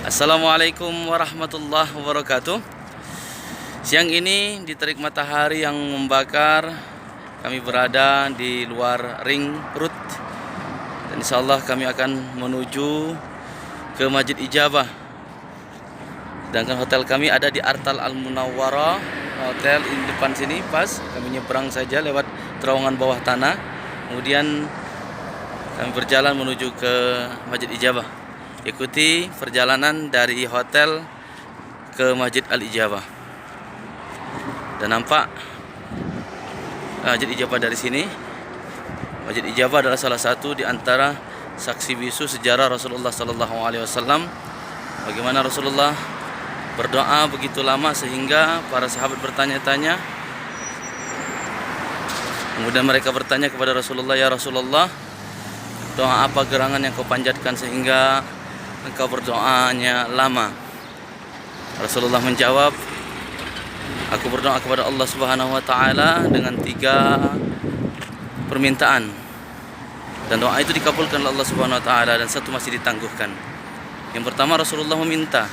Assalamualaikum warahmatullahi wabarakatuh. Siang ini di terik matahari yang membakar, kami berada di luar ring road. Dan insyaallah kami akan menuju ke Masjid Ijabah. Sedangkan hotel kami ada di Artal Al Munawwarah, hotel di depan sini pas. Kami nyebrang saja lewat terowongan bawah tanah. Kemudian kami berjalan menuju ke Masjid Ijabah. Ikuti perjalanan dari hotel ke Masjid Al-Ijabah. Dan nampak Masjid Ijabah dari sini. Masjid Ijabah adalah salah satu di antara saksi bisu sejarah Rasulullah sallallahu alaihi wasallam. Bagaimana Rasulullah berdoa begitu lama sehingga para sahabat bertanya-tanya. Kemudian mereka bertanya kepada Rasulullah, "Ya Rasulullah, doa apa gerangan yang kau panjatkan sehingga engkau berdoanya lama?" Rasulullah menjawab, "Aku berdoa kepada Allah Subhanahu wa taala dengan 3 permintaan. Dan doa itu dikabulkan oleh Allah Subhanahu wa taala dan 1 masih ditangguhkan." Yang pertama, Rasulullah meminta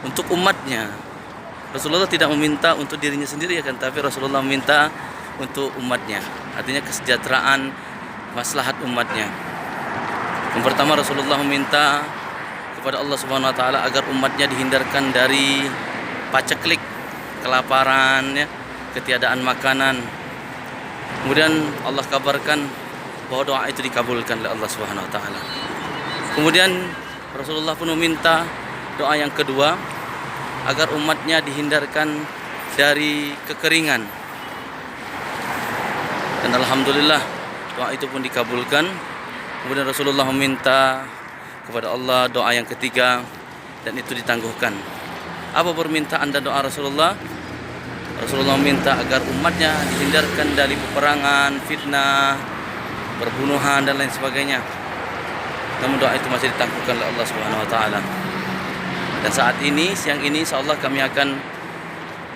untuk umatnya. Rasulullah tidak meminta untuk dirinya sendiri, ya kan, tapi Rasulullah meminta untuk umatnya. Artinya kesejahteraan, maslahat umatnya. Yang pertama, Rasulullah meminta kepada Allah Subhanahu wa taala agar umatnya dihindarkan dari paceklik, kelaparan, ya, ketiadaan makanan. Kemudian Allah kabarkan bahwa doa itu dikabulkan oleh Allah Subhanahu wa taala. Kemudian Rasulullah pun meminta doa yang kedua agar umatnya dihindarkan dari kekeringan. Dan alhamdulillah doa itu pun dikabulkan. Kemudian Rasulullah meminta kepada Allah doa yang ketiga dan itu ditangguhkan. Apa permintaan dan doa Rasulullah? Rasulullah meminta agar umatnya dihindarkan dari peperangan, fitnah, perbunuhan dan lain sebagainya. Namun doa itu masih ditangguhkan oleh Allah Subhanahu wa taala. Dan saat ini, siang ini insyaallah kami akan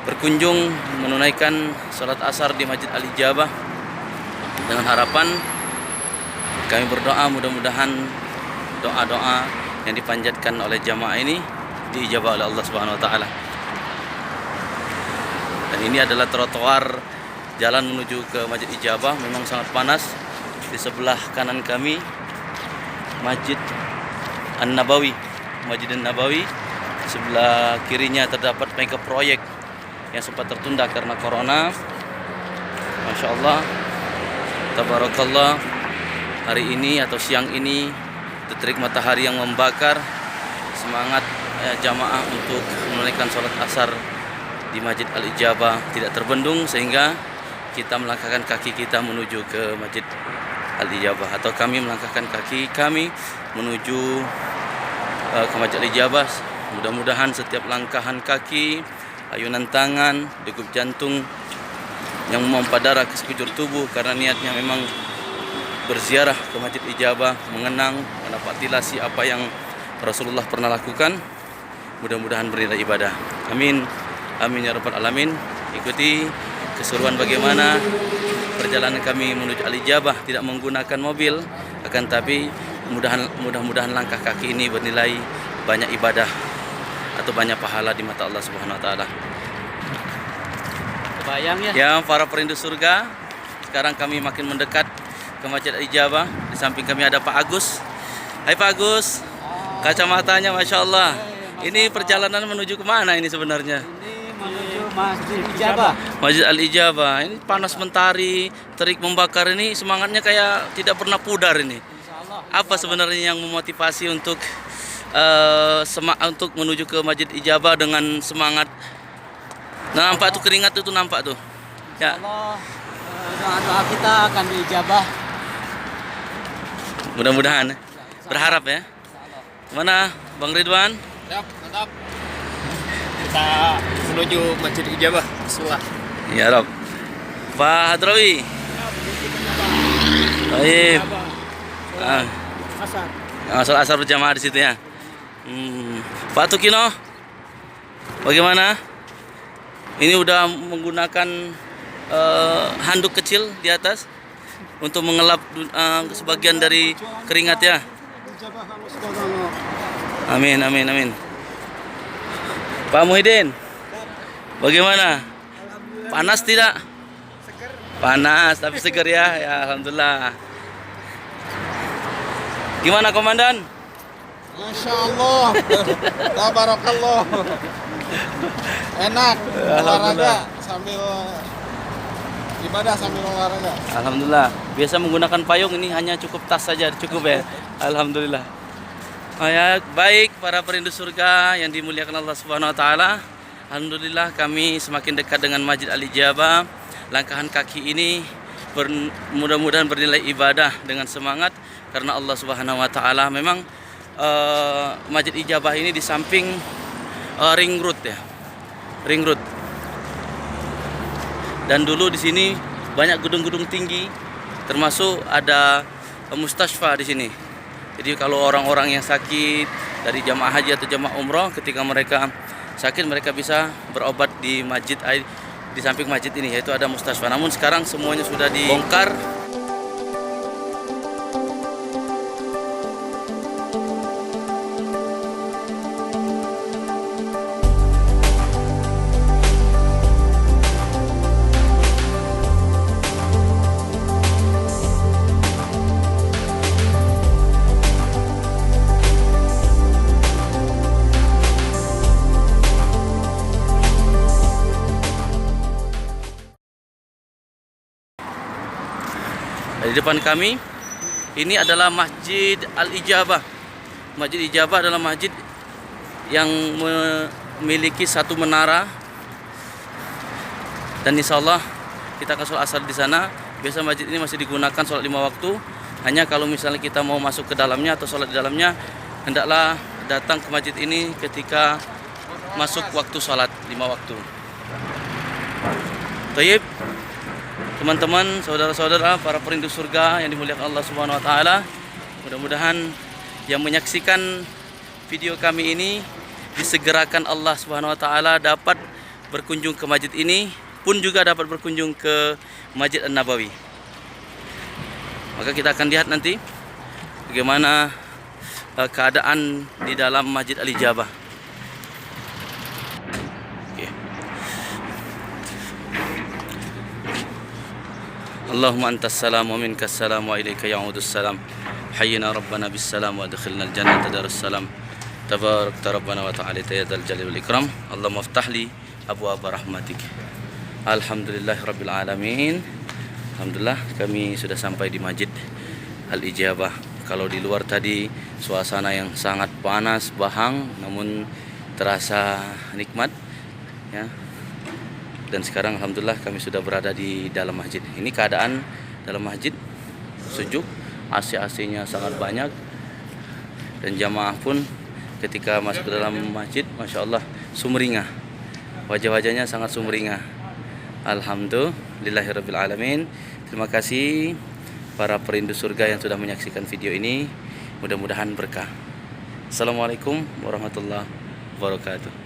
berkunjung menunaikan salat asar di Masjid Al-Ijabah dengan harapan kami berdoa mudah-mudahan doa-doa yang dipanjatkan oleh jamaah ini diijabah oleh Allah Subhanahu wa taala. Dan ini adalah trotoar jalan menuju ke Masjid Ijabah, memang sangat panas. Di sebelah kanan kami Masjid An-Nabawi, Masjid An-Nabawi. Di sebelah kirinya terdapat mega proyek yang sempat tertunda karena corona. Masya Allah, tabarakallah, hari ini atau siang ini terik matahari yang membakar, semangat jamaah untuk menunaikan sholat asar di Masjid Al-Ijabah tidak terbendung sehingga kita melangkahkan kaki kita menuju ke Masjid Al-Ijabah, atau kami melangkahkan kaki kami menuju ke Masjid Al-Ijabah. Mudah-mudahan setiap langkahan kaki, ayunan tangan, degup jantung yang memompa darah ke sekujur tubuh karena niatnya memang berziarah ke Masjid Ijabah, mengenang, menapaktilasi apa yang Rasulullah pernah lakukan. Mudah-mudahan bernilai ibadah. Amin. Amin ya rabbal alamin. Ikuti keseruan bagaimana perjalanan kami menuju Al-Ijabah, tidak menggunakan mobil, akan tapi mudah-mudahan langkah kaki ini bernilai banyak ibadah atau banyak pahala di mata Allah Subhanahu wa taala. Kebayang ya? Ya, para perindu surga, sekarang kami makin mendekat ke Masjid Ijabah. Di samping kami ada Pak Agus. Hai Pak Agus, kacamatanya Masya Allah. Ini perjalanan menuju kemana ini sebenarnya? Ini menuju Masjid Ijabah. Masjid Al-Ijabah. Ini panas mentari, terik membakar, ini semangatnya kayak tidak pernah pudar ini. Apa sebenarnya yang memotivasi untuk untuk menuju ke Masjid Ijabah dengan semangat? Nah, nampak tuh keringat itu nampak tuh. Ya. Allah, doa-doa kita akan diijabah. Mudah-mudahan. Berharap ya. Mana Bang Ridwan? Ya, mantap. Kita menuju Masjid Ijabah. Bismillah. Ya Rob. Pak Hadrawi. Baik. Sholat asar berjamaah di situ ya. Pak Tukino, bagaimana? Ini udah menggunakan handuk kecil di atas untuk mengelap sebagian dari keringat ya. Amin, amin, amin. Pak Muhyiddin, bagaimana? Panas tidak? Panas, tapi segar ya. Ya, alhamdulillah. Gimana komandan? Masya Allah, tabarakallah. Enak olahraga sambil ibadah sambil olahraga. Alhamdulillah. Biasa menggunakan payung, ini hanya cukup tas saja, cukup ya. Alhamdulillah. Oh ya, baik para perindu surga yang dimuliakan Allah Subhanahu wa taala. Alhamdulillah kami semakin dekat dengan Masjid Al-Ijabah. Langkahan kaki ini mudah-mudahan bernilai ibadah dengan semangat karena Allah Subhanahu wa taala memang Masjid Ijabah ini di samping ring road ya. Ring road. Dan dulu di sini banyak gedung-gedung tinggi, termasuk ada mustasfa di sini. Jadi kalau orang-orang yang sakit dari jamaah haji atau jamaah umroh, ketika mereka sakit mereka bisa berobat di masjid di samping masjid ini, yaitu ada mustasfa. Namun sekarang semuanya sudah dibongkar. Di depan kami ini adalah Masjid Al-Ijabah. Masjid Ijabah adalah masjid yang memiliki satu menara, dan insya Allah kita akan sholat asar di sana. Biasa masjid ini masih digunakan sholat 5 waktu. Hanya kalau misalnya kita mau masuk ke dalamnya atau sholat di dalamnya, hendaklah datang ke masjid ini ketika masuk waktu sholat 5 waktu. Tayyib. Teman-teman, saudara-saudara, para perindu surga yang dimuliakan Allah Subhanahu wa taala, mudah-mudahan yang menyaksikan video kami ini disegerakan Allah Subhanahu wa taala dapat berkunjung ke masjid ini, pun juga dapat berkunjung ke Masjid An-Nabawi. Maka kita akan lihat nanti bagaimana keadaan di dalam Masjid Al-Ijabah. Allahumma antas salam wa minkas salam wa ilaika ya'udus salam. Hayyina rabbana bis salam wa adkhilna al-jannata darus salam. Tabarakta rabbana wa ta'ala ya dzal jalali wal ikram. Allahumma iftah li abwaaba rahmatik. Alhamdulillahirabbil alamin. Alhamdulillah kami sudah sampai di Masjid Al-Ijabah. Kalau di luar tadi suasana yang sangat panas, bahang, namun terasa nikmat ya. Dan sekarang alhamdulillah kami sudah berada di dalam masjid. Ini keadaan dalam masjid sejuk, AC-AC-nya sangat banyak, dan jamaah pun ketika masuk ke dalam masjid, masya Allah, sumringah. Wajah-wajahnya sangat sumringah. Alhamdulillahirabbil alamin. Terima kasih para perindu surga yang sudah menyaksikan video ini. Mudah-mudahan berkah. Assalamualaikum warahmatullahi wabarakatuh.